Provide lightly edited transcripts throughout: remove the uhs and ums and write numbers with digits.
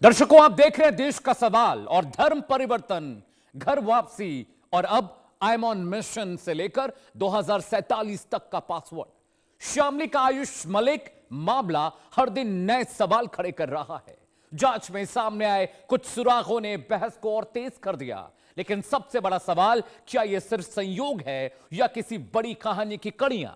दर्शकों, आप देख रहे हैं देश का सवाल और धर्म परिवर्तन, घर वापसी और अब आई एम ऑन मिशन से लेकर 2047 तक का पासवर्ड। शामली का आयुष मलिक मामला हर दिन नए सवाल खड़े कर रहा है। जांच में सामने आए कुछ सुरागों ने बहस को और तेज कर दिया, लेकिन सबसे बड़ा सवाल, क्या यह सिर्फ संयोग है या किसी बड़ी कहानी की कड़ियां?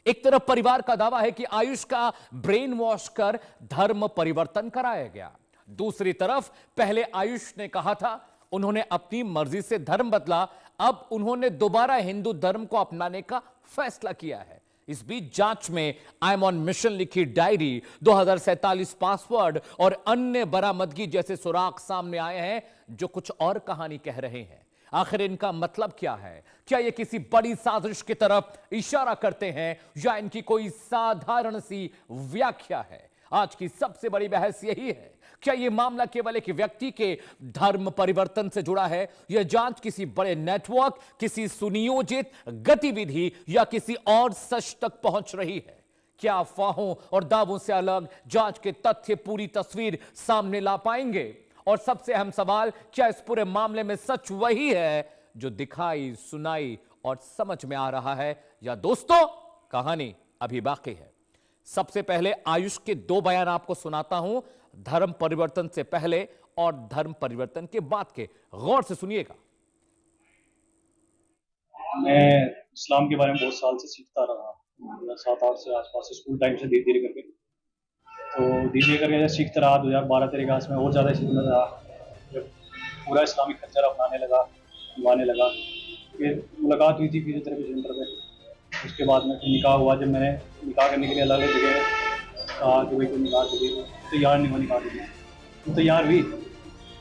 एक तरफ परिवार का दावा है कि आयुष का ब्रेन वॉश कर धर्म परिवर्तन कराया गया, दूसरी तरफ पहले आयुष ने कहा था उन्होंने अपनी मर्जी से धर्म बदला, अब उन्होंने दोबारा हिंदू धर्म को अपनाने का फैसला किया है। इस बीच जांच में आई एम ऑन मिशन लिखी डायरी, 2047 पासवर्ड और अन्य बरामदगी जैसे सुराग सामने आए हैं जो कुछ और कहानी कह रहे हैं। आखिर इनका मतलब क्या है? क्या ये किसी बड़ी साजिश की तरफ इशारा करते हैं या इनकी कोई साधारण सी व्याख्या है? आज की सबसे बड़ी बहस यही है, क्या यह मामला केवल एक व्यक्ति के धर्म परिवर्तन से जुड़ा है? यह जांच किसी बड़े नेटवर्क, किसी सुनियोजित गतिविधि या किसी और सच तक पहुंच रही है? क्या अफवाहों और दावों से अलग जांच के तथ्य पूरी तस्वीर सामने ला पाएंगे? और सबसे अहम सवाल, क्या इस पूरे मामले में सच वही है जो दिखाई, सुनाई और समझ में आ रहा है, या दोस्तों कहानी अभी बाकी है? सबसे पहले आयुष के दो बयान आपको सुनाता हूं, धर्म परिवर्तन से पहले और धर्म परिवर्तन के बाद के। गौर से सुनिएगा। मैं इस्लाम के बारे में बहुत साल से सीखता रहा, मैं 7-8 से आसपास स्कूल टाइम से धीरे धीरे करके, तो धीरे धीरे करके जैसे सीखता रहा। 2012-13 के आसपास में और ज़्यादा सीखने लगा, जब पूरा इस्लामिक कल्चर अपनाने लगा, निभाने लगा। फिर मुलाकात हुई थी फिजियोथेरेपी सेंटर पे, उसके बाद में फिर निकाह हुआ। जब मैंने निकाह करने के लिए अलग अलग जगह कहा कि भाई कोई निकाह के लिए तैयार नहीं हुआ, निकाह के लिए तो तैयार हुई,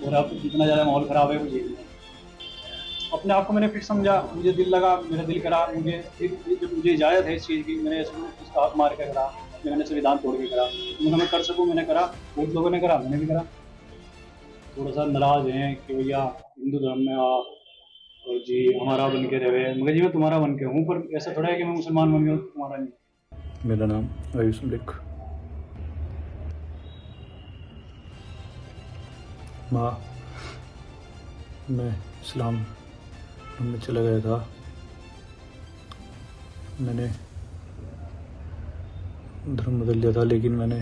और अब इतना ज़्यादा माहौल ख़राब है वो ये नहीं है। अपने आप को मैंने फिर समझा, मुझे दिल लगा, मेरा दिल करा, मुझे फिर जब मुझे इजाज़त है इस चीज़ की, मैंने इसका हक मार के करा, मैंने संविधान तोड़ के करा, तो मैं कर सकूँ मैंने करा, बहुत लोगों ने करा, मैंने भी करा। थोड़ा सा नाराज़ हैं कि भैया हिंदू धर्म में आ और जी हमारा बन के रहे, मगर जी मैं तुम्हारा बन के हूँ, पर ऐसा थोड़ा है कि मैं मुसलमान बन गया हूँ तुम्हारा नहीं। मेरा नाम आयुष मलिक। माँ, मैं इस्लाम में चला गया था। मैंने धर्म बदल लिया था, लेकिन मैंने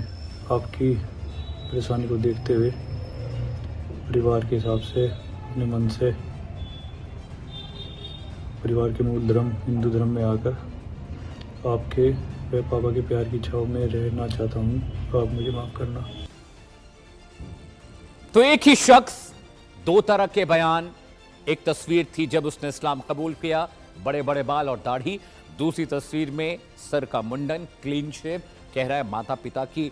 आपकी परेशानी को देखते हुए परिवार के हिसाब से अपने मन से परिवार के मूल धर्म हिंदू धर्म में आकर आपके व पापा के प्यार की छाव में रहना चाहता हूँ, तो आप मुझे माफ़ करना। तो एक ही शख्स, दो तरह के बयान। एक तस्वीर थी जब उसने इस्लाम कबूल किया, बड़े बड़े बाल और दाढ़ी। दूसरी तस्वीर में सर का मुंडन, क्लीन शेव। कह रहा है माता पिता की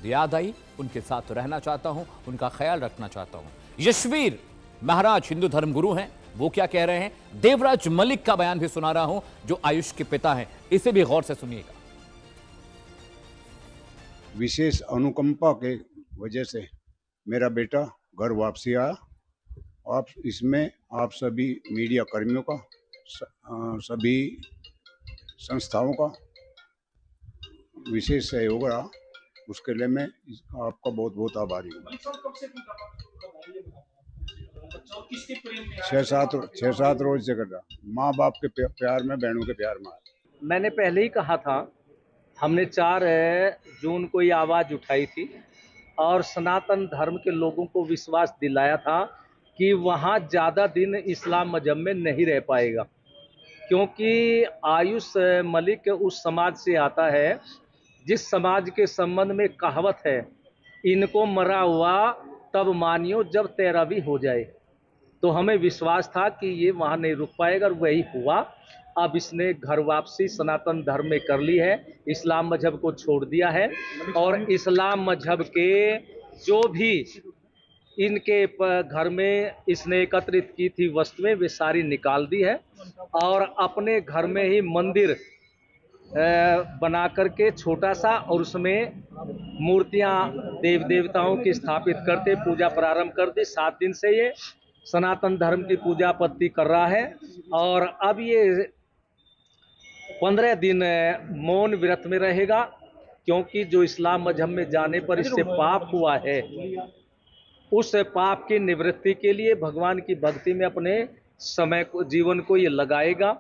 याद आई, उनके साथ रहना चाहता हूं, उनका ख्याल रखना चाहता हूं। यशवीर महाराज हिंदू धर्म गुरु हैं, वो क्या कह रहे हैं? देवराज मलिक का बयान भी सुना रहा हूं, जो आयुष के पिता हैं, इसे भी गौर से सुनिएगा। विशेष अनुकंपा के वजह से मेरा बेटा घर वापसी आया। आप इसमें आप सभी मीडिया कर्मियों का, सभी संस्थाओं का विशेष सहयोग रहा, उसके लिए मैं आपका बहुत बहुत आभारी हूँ। 6-7 रोज से कर रहा, माँ बाप के प्यार में, बहनों के प्यार में। मैंने पहले ही कहा था, हमने 4 जून को ये आवाज़ उठाई थी और सनातन धर्म के लोगों को विश्वास दिलाया था कि वहाँ ज़्यादा दिन इस्लाम मजहब में नहीं रह पाएगा, क्योंकि आयुष मलिक उस समाज से आता है जिस समाज के संबंध में कहावत है, इनको मरा हुआ तब मानियो जब तेरहवीं हो जाए। तो हमें विश्वास था कि ये वहाँ नहीं रुक पाएगा, और वही हुआ। अब इसने घर वापसी सनातन धर्म में कर ली है, इस्लाम मजहब को छोड़ दिया है, और इस्लाम मजहब के जो भी इनके घर में इसने एकत्रित की थी वस्तुएं, वे सारी निकाल दी है, और अपने घर में ही मंदिर बना करके छोटा सा, और उसमें मूर्तियां देव देवताओं की स्थापित करते पूजा प्रारंभ कर दी। 7 दिन से ये सनातन धर्म की पूजा पत्ती कर रहा है, और अब ये 15 दिन मौन व्रत में रहेगा, क्योंकि जो इस्लाम मजहब में जाने पर इससे पाप हुआ है, उस पाप की निवृत्ति के लिए भगवान की भक्ति में अपने समय को, जीवन को ये लगाएगा।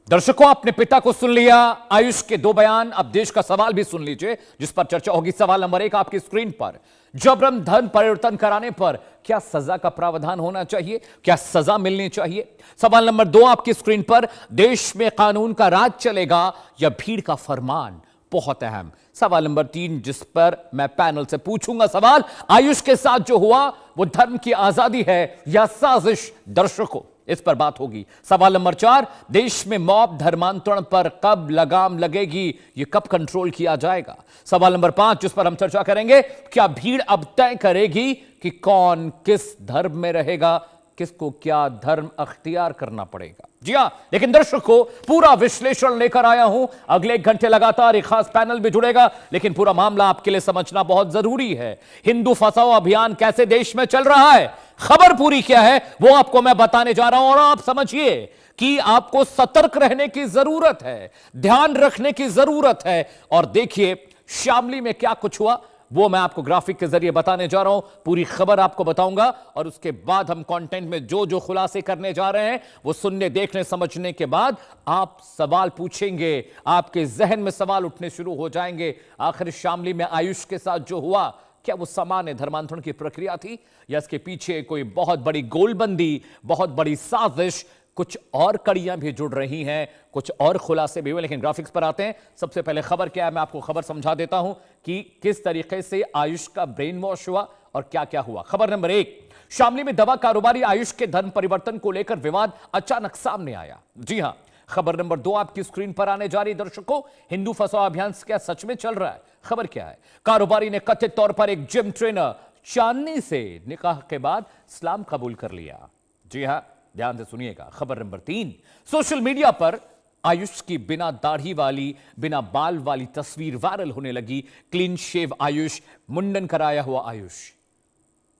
दर्शकों, आपने पिता को सुन लिया, आयुष के दो बयान, अब देश का सवाल भी सुन लीजिए जिस पर चर्चा होगी। सवाल नंबर 1 आपकी स्क्रीन पर, जबरन धर्म परिवर्तन कराने पर क्या सजा का प्रावधान होना चाहिए, क्या सजा मिलनी चाहिए? सवाल नंबर 2 आपकी स्क्रीन पर, देश में कानून का राज चलेगा या भीड़ का फरमान? बहुत अहम। सवाल नंबर 3 जिस पर मैं पैनल से पूछूंगा सवाल, आयुष के साथ जो हुआ वो धर्म की आजादी है या साजिश? दर्शकों, इस पर बात होगी। सवाल नंबर 4, देश में मॉब धर्मांतरण पर कब लगाम लगेगी, ये कब कंट्रोल किया जाएगा? सवाल नंबर 5 जिस पर हम चर्चा करेंगे, क्या भीड़ अब तय करेगी कि कौन किस धर्म में रहेगा, किसको क्या धर्म अख्तियार करना पड़ेगा? जी हां, लेकिन दर्शकों, पूरा विश्लेषण लेकर आया हूं। अगले 1 घंटे लगातार एक खास पैनल भी जुड़ेगा, लेकिन पूरा मामला आपके लिए समझना बहुत जरूरी है। हिंदू फसाओ अभियान कैसे देश में चल रहा है, खबर पूरी क्या है वो आपको मैं बताने जा रहा हूं। और आप समझिए कि आपको सतर्क रहने की जरूरत है, ध्यान रखने की जरूरत है। और देखिए शामली में क्या कुछ हुआ वो मैं आपको ग्राफिक के जरिए बताने जा रहा हूं। पूरी खबर आपको बताऊंगा और उसके बाद हम कंटेंट में जो जो खुलासे करने जा रहे हैं वो सुनने, देखने, समझने के बाद आप सवाल पूछेंगे, आपके जहन में सवाल उठने शुरू हो जाएंगे। आखिर शामली में आयुष के साथ जो हुआ, क्या वो सामान्य धर्मांतरण की प्रक्रिया थी या इसके पीछे कोई बहुत बड़ी गोलबंदी, बहुत बड़ी साजिश, कुछ और कड़ियां भी जुड़ रही हैं, कुछ और खुलासे भी हुए? लेकिन ग्राफिक्स पर आते हैं। सबसे पहले खबर क्या है, मैं आपको खबर समझा देता हूं कि किस तरीके से आयुष का ब्रेन वॉश हुआ और क्या क्या हुआ। खबर नंबर 1, शामली में दवा कारोबारी आयुष के धर्म परिवर्तन को लेकर विवाद अचानक सामने आया। जी हां, खबर नंबर 2 आपकी स्क्रीन पर आने जा रही। दर्शकों, हिंदू फसाओ अभियान क्या सच में चल रहा है? खबर क्या है, कारोबारी ने कथित तौर पर एक जिम ट्रेनर चांदनी से निकाह के बाद इस्लाम कबूल कर लिया। जी हां, ध्यान से सुनिएगा। खबर नंबर 3, सोशल मीडिया पर आयुष की बिना दाढ़ी वाली, बिना बाल वाली तस्वीर वायरल होने लगी। क्लीन शेव आयुष, मुंडन कराया हुआ आयुष।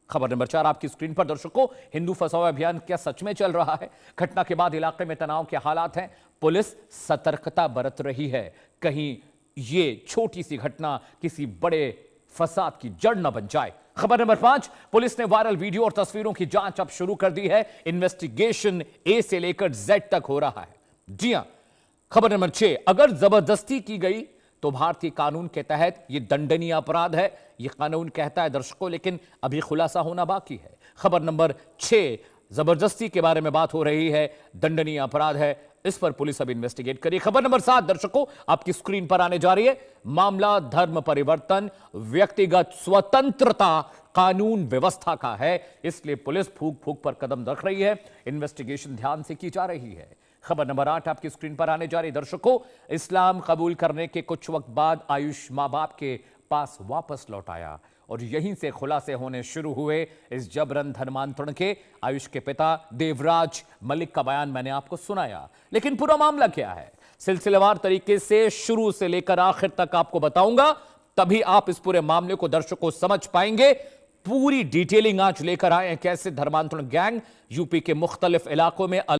खबर नंबर 4 आपकी स्क्रीन पर। दर्शकों, हिंदू फसाओ अभियान क्या सच में चल रहा है? घटना के बाद इलाके में तनाव के हालात हैं, पुलिस सतर्कता बरत रही है, कहीं ये छोटी सी घटना किसी बड़े फसाद की जड़ न बन जाए। खबर नंबर 5, पुलिस ने वायरल वीडियो और तस्वीरों की जांच अब शुरू कर दी है। इन्वेस्टिगेशन ए से लेकर जेड तक हो रहा है। जी हां, खबर नंबर 6, अगर जबरदस्ती की गई तो भारतीय कानून के तहत यह दंडनीय अपराध है, यह कानून कहता है दर्शकों, लेकिन अभी खुलासा होना बाकी है। खबर नंबर 6, जबरदस्ती के बारे में बात हो रही है, दंडनीय अपराध है, इस पर पुलिस अब इन्वेस्टिगेट करी। खबर नंबर 7 दर्शकों आपकी स्क्रीन पर आने जा रही है, मामला धर्म परिवर्तन, व्यक्तिगत स्वतंत्रता कानून व्यवस्था का है, इसलिए पुलिस फूक फूक पर कदम रख रही है, इन्वेस्टिगेशन ध्यान से की जा रही है। खबर नंबर 8 आपकी स्क्रीन पर आने जा रही। दर्शकों, इस्लाम कबूल करने के कुछ वक्त बाद आयुष मां बाप के पास वापस लौट आया और यहीं से खुलासे होने शुरू हुए इस जबरन धर्मांतरण के। आयुष के पिता देवराज मलिक का बयान मैंने आपको सुनाया, लेकिन पूरा मामला क्या है सिलसिलेवार तरीके से शुरू से लेकर आखिर तक आपको बताऊंगा, तभी आप इस पूरे मामले को दर्शकों समझ पाएंगे। पूरी डिटेलिंग आज लेकर आए हैं, कैसे धर्मांतरण गैंग यूपी के मुख्तलिफ इलाकों में